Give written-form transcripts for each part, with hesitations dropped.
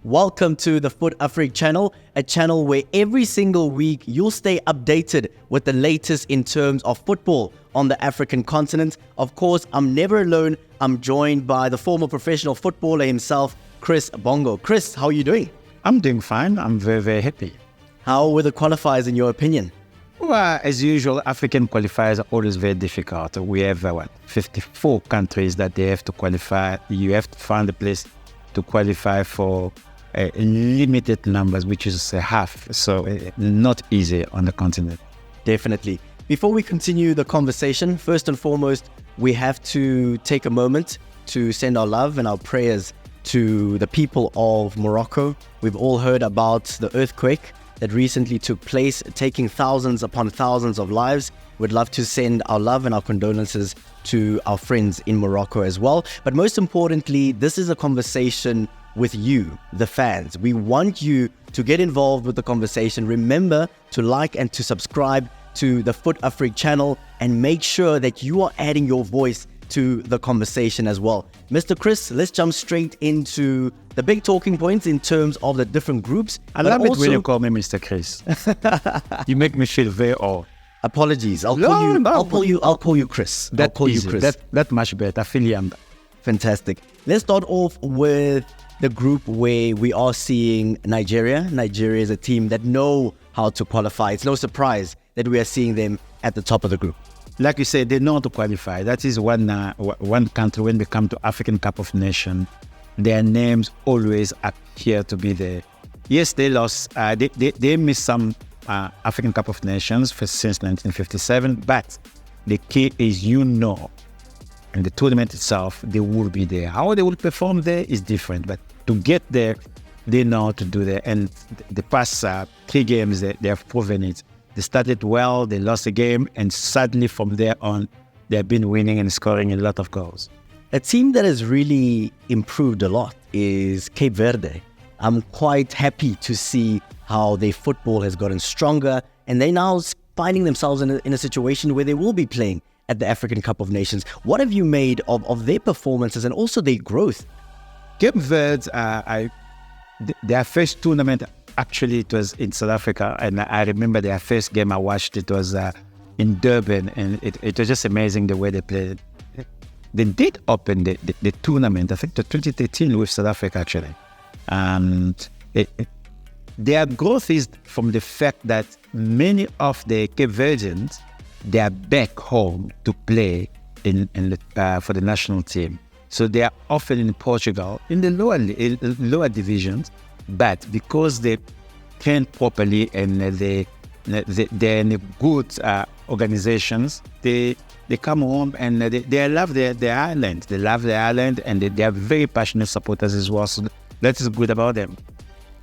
Welcome to the Fut-Afrique channel, a channel where every single week you'll stay updated with the latest in terms of football on the African continent. Of course, I'm never alone. I'm joined by the former professional footballer himself, Christophe Bongo. Chris, how are you doing? I'm doing fine. I'm very, very happy. How were the qualifiers in your opinion? Well, as usual, African qualifiers are always very difficult. We have 54 countries that they have to qualify. You have to find a place to qualify for limited numbers, which is half. So not easy on the continent. Definitely. Before we continue the conversation, first and foremost, we have to take a moment to send our love and our prayers to the people of Morocco. We've all heard about the earthquake that recently took place, taking thousands upon thousands of lives. We'd love to send our love and our condolences to our friends in Morocco as well. But most importantly, this is a conversation with you, the fans. We want you to get involved with the conversation. Remember to like and to subscribe to the Fut-Afrique channel and make sure that you are adding your voice to the conversation as well. Mr. Chris, let's jump straight into the big talking points in terms of the different groups. I love it when you call me Mr. Chris. You make me feel very old. Apologies. I'll call you Chris. That's much better. I feel young. Fantastic. Let's start off with the group where we are seeing Nigeria. Nigeria is a team that know how to qualify. It's no surprise that we are seeing them at the top of the group. Like you said, they know how to qualify. That is one country when they come to African Cup of Nations, their names always appear to be there. Yes, they lost. They missed some African Cup of Nations since 1957, but the key is in the tournament itself, they will be there. How they will perform there is different, but to get there, they know how to do that. And the past 3 games, they have proven it. They started well, they lost a game, and suddenly from there on, they have been winning and scoring a lot of goals. A team that has really improved a lot is Cape Verde. I'm quite happy to see how their football has gotten stronger, and they're now finding themselves in a situation where they will be playing at the African Cup of Nations. What have you made of their performances and also their growth? Cape Verde, their first tournament, actually it was in South Africa, and I remember their first game I watched, it was in Durban, and it was just amazing the way they played. They did open the tournament, I think the 2013 with South Africa actually. And their growth is from the fact that many of the Cape Verdeans, they are back home to play for the national team. So they are often in Portugal, in the lower divisions, but because they train properly and they're in good organizations, they come home and they love their island. They love their island, and they are very passionate supporters as well. So that is good about them.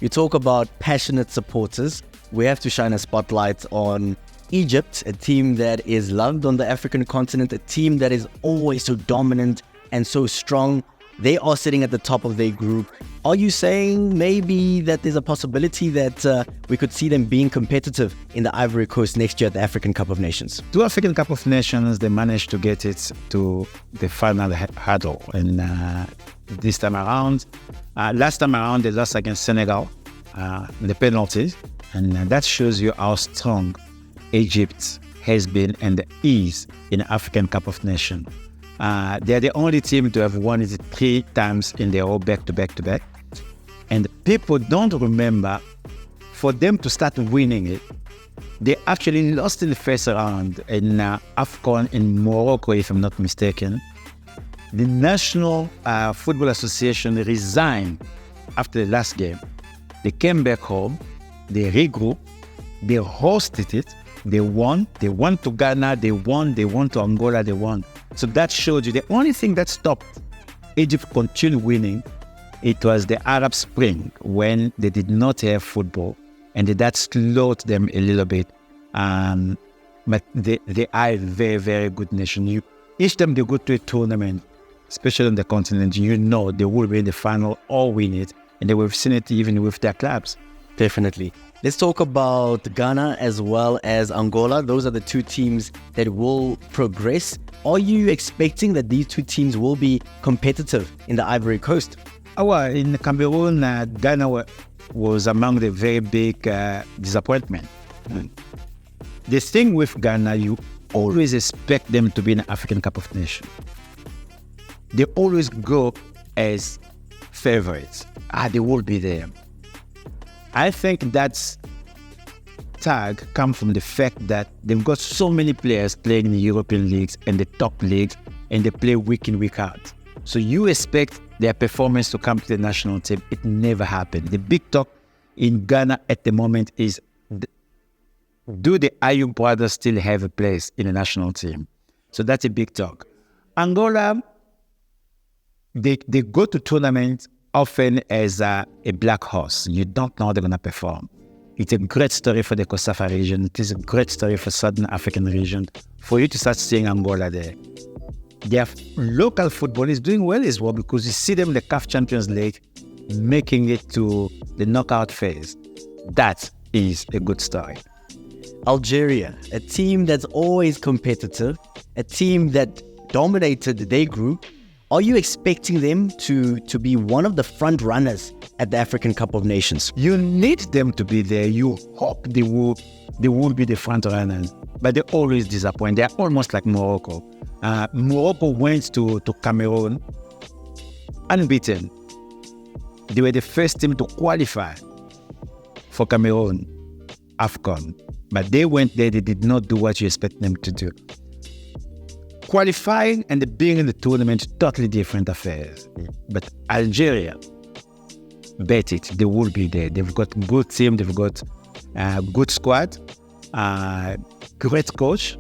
You talk about passionate supporters. We have to shine a spotlight on Egypt, a team that is loved on the African continent, a team that is always so dominant and so strong. They are sitting at the top of their group. Are you saying maybe that there's a possibility that we could see them being competitive in the Ivory Coast next year at the African Cup of Nations? 2 African Cup of Nations, they managed to get it to the final hurdle. And this time around, last time around, they lost against Senegal in the penalties. And that shows you how strong Egypt has been and is in the African Cup of Nations. They're the only team to have won it 3 times in their row, back to back. And people don't remember, for them to start winning it, they actually lost in the first round in AFCON in Morocco, if I'm not mistaken. The National Football Association resigned after the last game. They came back home, they regrouped, they hosted it, they won to Ghana, they won to Angola, they won. So that showed you the only thing that stopped Egypt continue winning, it was the Arab Spring, when they did not have football, and that slowed them a little bit. But they are a very, very good nation. Each time they go to a tournament, especially on the continent, they will be in the final or win it, and we've seen it even with their clubs. Definitely. Let's talk about Ghana as well as Angola. Those are the 2 teams that will progress. Are you expecting that these 2 teams will be competitive in the Ivory Coast? In Cameroon, Ghana was among the very big disappointment. The thing with Ghana, you always expect them to be in the African Cup of Nations. They always go as favorites. They will be there. I think that's tag comes from the fact that they've got so many players playing in the European leagues and the top leagues, and they play week in, week out. So you expect their performance to come to the national team. It never happened. The big talk in Ghana at the moment is, do the Ayub brothers still have a place in the national team? So that's a big talk. Angola, they go to tournaments often as a black horse. You don't know how they're going to perform. It's a great story for the COSAFA region. It is a great story for Southern African region. For you to start seeing Angola there. Their local football is doing well as well, because you see them in the CAF Champions League making it to the knockout phase. That is a good story. Algeria, a team that's always competitive, a team that dominated their group. Are you expecting them to be one of the front runners at the African Cup of Nations? You need them to be there. You hope they will be the front runners, but they always disappoint. They're almost like Morocco. Morocco went to Cameroon unbeaten. They were the first team to qualify for Cameroon AFCON, but they went there. They did not do what you expect them to do. Qualifying and being in the tournament, totally different affairs. But Algeria, bet it, they will be there. They've got a good team, they've got a good squad, great coach,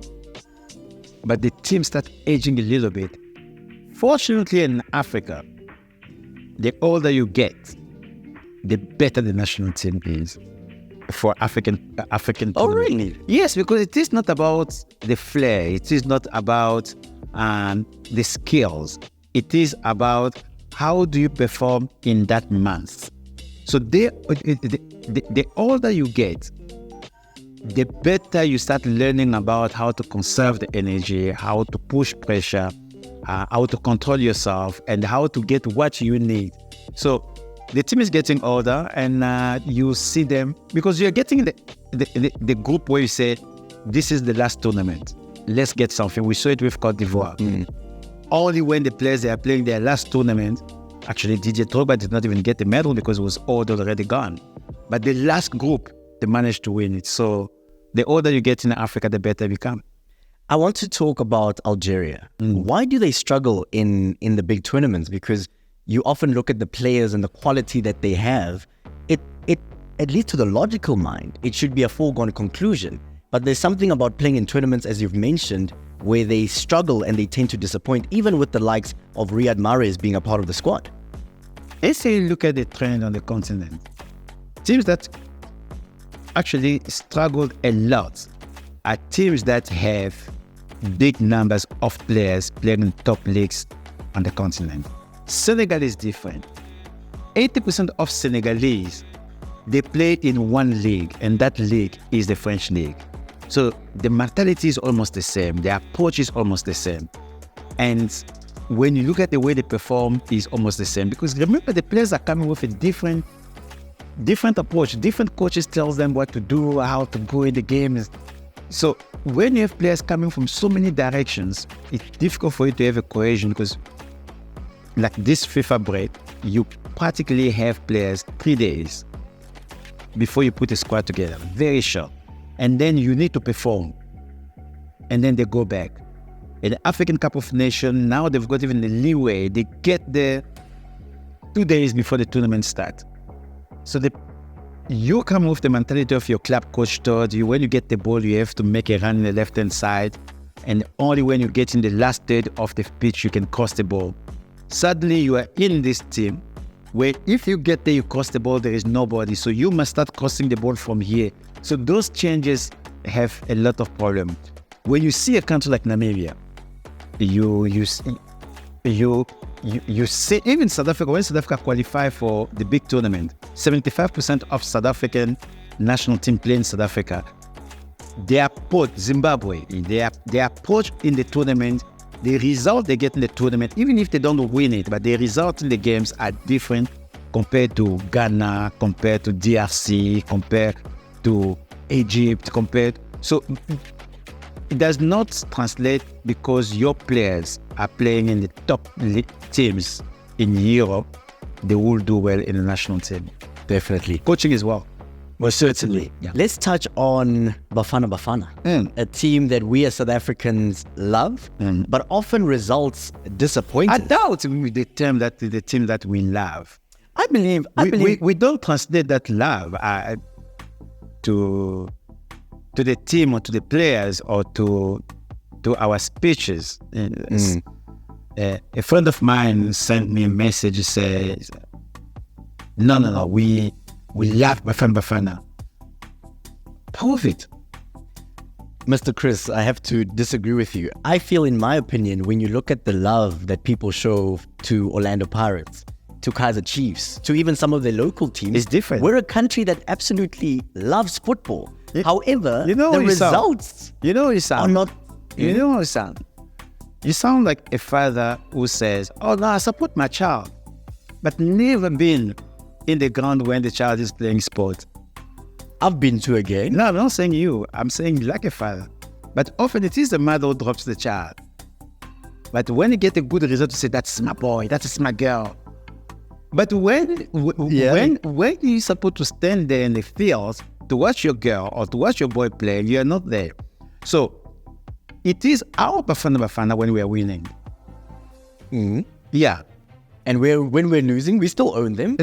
but the team starts aging a little bit. Fortunately, in Africa, the older you get, the better the national team is for African. Oh, really? Yes, because it is not about the flair. It is not about the skills. It is about how do you perform in that month. So the older you get, the better you start learning about how to conserve the energy, how to push pressure, how to control yourself, and how to get what you need. So the team is getting older, and you see them, because you're getting the group where you say, this is the last tournament. Let's get something. We saw it with Cote d'Ivoire. Only when the players they are playing their last tournament, actually DJ Drogba did not even get the medal because it was all already gone. But the last group, they managed to win it. So the older you get in Africa, the better you become. I want to talk about Algeria. Why do they struggle in the big tournaments? Because you often look at the players and the quality that they have. It at least to the logical mind, it should be a foregone conclusion. But there's something about playing in tournaments, as you've mentioned, where they struggle and they tend to disappoint, even with the likes of Riyad Mahrez being a part of the squad. Let's say look at the trend on the continent. Teams that actually struggled a lot are teams that have big numbers of players playing in top leagues on the continent. Senegal is different. 80% of Senegalese, they play in one league, and that league is the French league. So the mentality is almost the same. The approach is almost the same. And when you look at the way they perform, is almost the same. Because remember, the players are coming with a different approach. Different coaches tells them what to do, how to go in the games. So when you have players coming from so many directions, it's difficult for you to have a cohesion, because like this FIFA break, you practically have players 3 days before you put a squad together. Very short. And then you need to perform. And then they go back. In the African Cup of Nations, now they've got even the leeway. They get there 2 days before the tournament starts. So you come with the mentality of your club coach told you, when you get the ball, you have to make a run in the left-hand side. And only when you get in the last third of the pitch, you can cross the ball. Suddenly, you are in this team where if you get there, you cross the ball, there is nobody. So you must start crossing the ball from here. So those changes have a lot of problems. When you see a country like Namibia, you see even South Africa, when South Africa qualify for the big tournament, 75% of South African national team play in South Africa. Their approach, Zimbabwe, their approach in the tournament the result they get in the tournament, even if they don't win it, but the results in the games are different compared to Ghana, compared to DRC, compared to Egypt, so it does not translate because your players are playing in the top teams in Europe, they will do well in the national team. Definitely. Coaching as well. Well, certainly. Yeah. Let's touch on BafanaBafana, a team that we as South Africans love, but often results disappointing. I doubt the team that we love. I believe we don't translate that love to the team or to the players or to our speeches. A friend of mine sent me a message that says, no, we love BafanaBafana. Prove it. Mr. Chris, I have to disagree with you. I feel, in my opinion, when you look at the love that people show to Orlando Pirates, to Kaizer Chiefs, to even some of their local teams, it's different. We're a country that absolutely loves football. However, you know the results are not... You sound like a father who says, oh no, I support my child, but never been in the ground when the child is playing sport. I've been to a game. No, I'm not saying you. I'm saying like a father. But often it is the mother who drops the child. But when you get a good result, you say, that's my boy, that's my girl. But when you're supposed to stand there in the field to watch your girl or to watch your boy play, you are not there. So it is our BafanaBafana when we are winning. Yeah. And when we're losing, we still own them.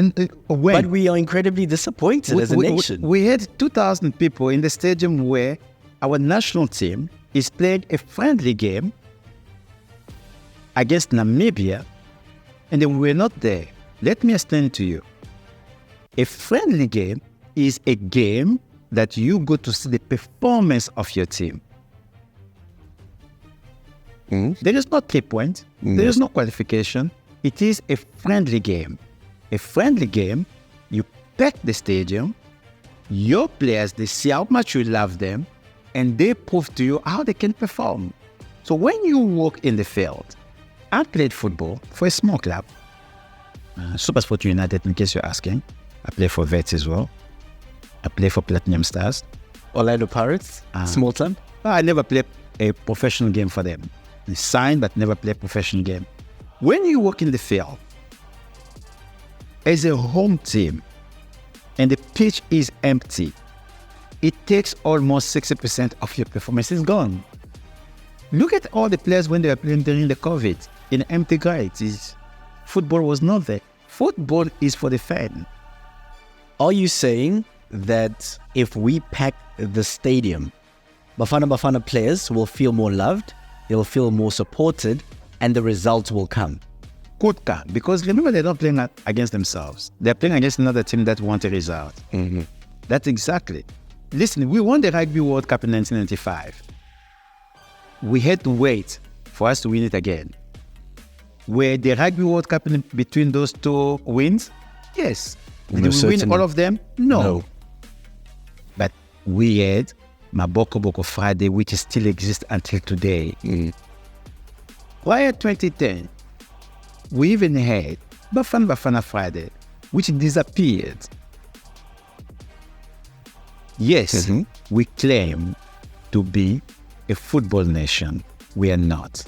But we are incredibly disappointed as a nation. We had 2,000 people in the stadium where our national team is playing a friendly game against Namibia, and then we're not there. Let me explain to you. A friendly game is a game that you go to see the performance of your team. There is no 3 points. There is no qualification. It is a friendly game. A friendly game, you pack the stadium, your players, they see how much you love them, and they prove to you how they can perform. So when you walk in the field, I played football for a small club, SuperSport United, in case you're asking. I play for Vets as well. I play for Platinum Stars. Orlando Pirates, small club. I never played a professional game for them. They signed, but never played a professional game. When you walk in the field, as a home team, and the pitch is empty, it takes almost 60% of your performance is gone. Look at all the players when they were playing during the COVID in empty grounds. Football was not there. Football is for the fan. Are you saying that if we pack the stadium, BafanaBafana players will feel more loved, they'll feel more supported, and the results will come? Could come. Because remember, they're not playing against themselves. They're playing against another team that wants a result. That's exactly. Listen, we won the Rugby World Cup in 1995. We had to wait for us to win it again. Were the Rugby World Cup in between those two wins? Yes. Did we win all of them? No. But we had Maboko Boko Friday, which still exists until today. Prior 2010, we even had BafanaBafana Friday, which disappeared. Yes, we claim to be a football nation. We are not.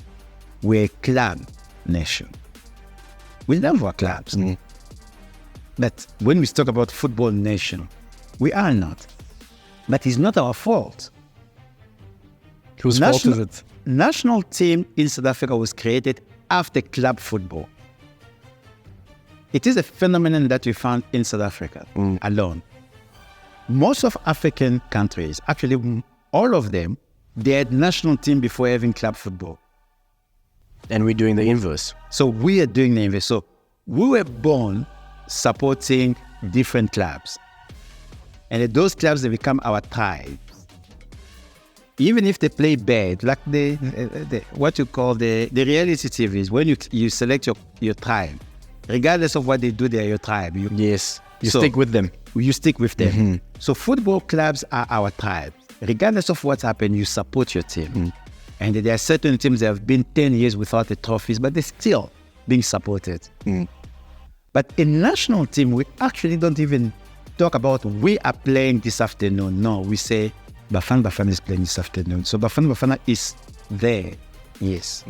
We're a club nation. We love our clubs. But when we talk about football nation, we are not. But it's not our fault. Whose fault is it? National team in South Africa was created after club football. It is a phenomenon that we found in South Africa alone. Most of African countries, actually all of them, they had national team before having club football. And we're doing the inverse. So we are doing the inverse. So we were born supporting different clubs. And those clubs, they become our tribes. Even if they play bad, like what you call the reality TVs, when you select your tribe, regardless of what they do, they're your tribe. You stick with them. You stick with them. So football clubs are our tribes. Regardless of what's happened, you support your team. And there are certain teams that have been 10 years without the trophies, but they're still being supported. But a national team, we actually don't even talk about we are playing this afternoon. No, we say BafanaBafana is playing this afternoon. So BafanaBafana is there. Yes.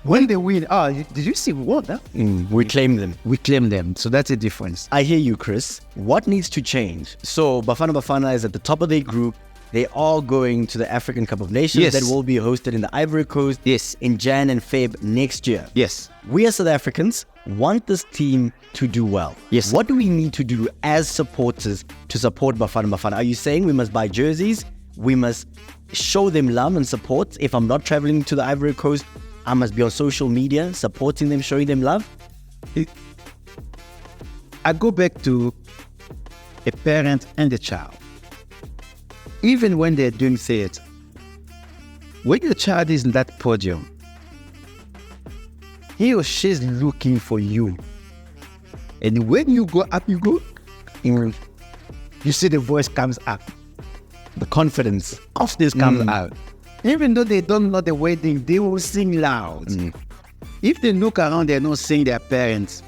When they win, did you see what? Huh? We claim them. We claim them. So that's a difference. I hear you, Chris. What needs to change? So BafanaBafana is at the top of their group. They are going to the African Cup of Nations that will be hosted in the Ivory Coast in Jan and Feb next year. Yes. We as South Africans want this team to do well. Yes. What do we need to do as supporters to support BafanaBafana? Are you saying we must buy jerseys? We must show them love and support? If I'm not traveling to the Ivory Coast, I must be on social media, supporting them, showing them love? I go back to a parent and a child. Even when they're doing theatre, when your child is in that podium, he or she's looking for you. And when you go up, you see the voice comes up. The confidence comes out. Even though they don't know the wedding, they will sing loud. If they look around, they're not seeing their parents.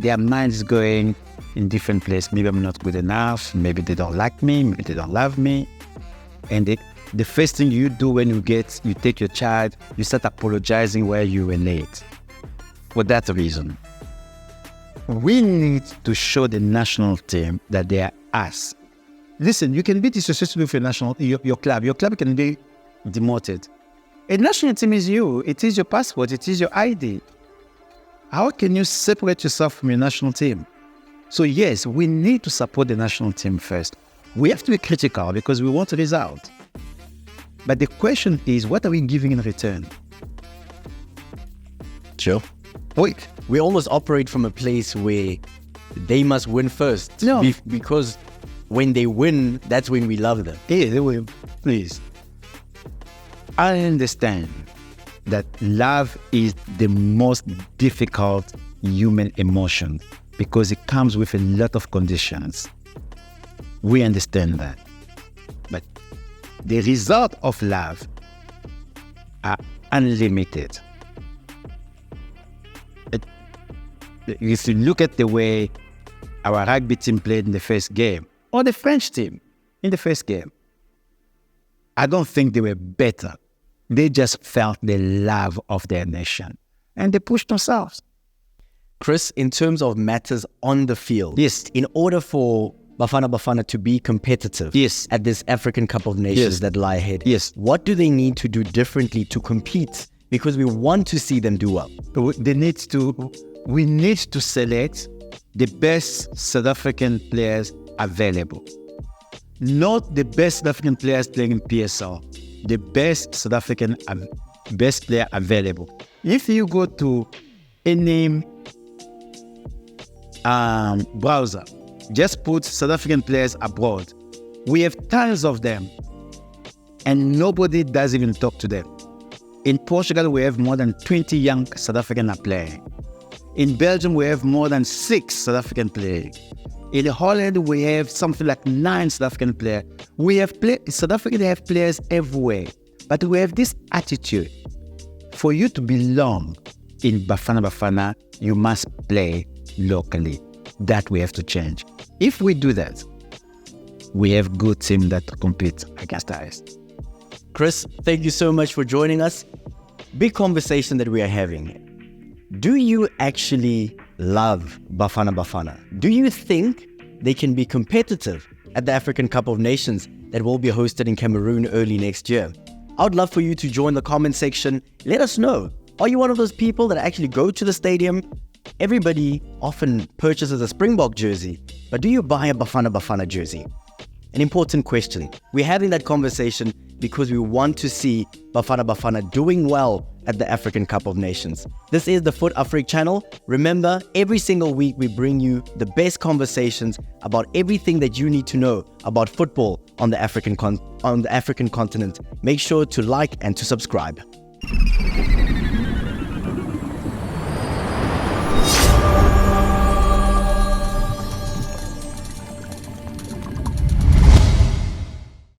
Their mind is going in different places. Maybe I'm not good enough. Maybe they don't like me. Maybe they don't love me. And the first thing you do when you take your child, you start apologizing where you were late. For that reason, we need to show the national team that they are us. Listen, you can be dissociated with your club. Your club can be demoted. A national team is you. It is your passport. It is your ID. How can you separate yourself from your national team? So yes, we need to support the national team first. We have to be critical because we want a result. But the question is, what are we giving in return? Sure. Wait. We almost operate from a place where they must win first. No. Because when they win, that's when we love them. Yeah, they will. Please. I understand that love is the most difficult human emotion because it comes with a lot of conditions. We understand that. But the result of love are unlimited. If you look at the way our rugby team played in the first game, or the French team in the first game, I don't think they were better. They just felt the love of their nation and they pushed themselves. Chris, in terms of matters on the field, yes, in order for BafanaBafana to be competitive at this African Cup of Nations that lie ahead, what do they need to do differently to compete? Because we want to see them do well. We need to select the best South African players available. Not the best South African players playing in PSL. The best South African best player available. If you go to any browser, just put South African players abroad. We have tons of them, and nobody does even talk to them. In Portugal, we have more than 20 young South African are playing. In Belgium, we have more than 6 South African playing. In Holland, we have something like 9 South African players. South Africa, they have players everywhere. But we have this attitude. For you to belong in BafanaBafana, you must play locally. That we have to change. If we do that, we have good teams that compete against us. Chris, thank you so much for joining us. Big conversation that we are having. Do you actually love BafanaBafana? Do you think they can be competitive at the African Cup of Nations that will be hosted in Cameroon early next year? I would love for you to join the comment section. Let us know. Are you one of those people that actually go to the stadium? Everybody often purchases a Springbok jersey, but do you buy a BafanaBafana jersey? An important question. We're having that conversation because we want to see BafanaBafana doing well at the African Cup of Nations. This is the Fut-Afrique channel. Remember, every single week we bring you the best conversations about everything that you need to know about football on the African continent. Make sure to like and to subscribe.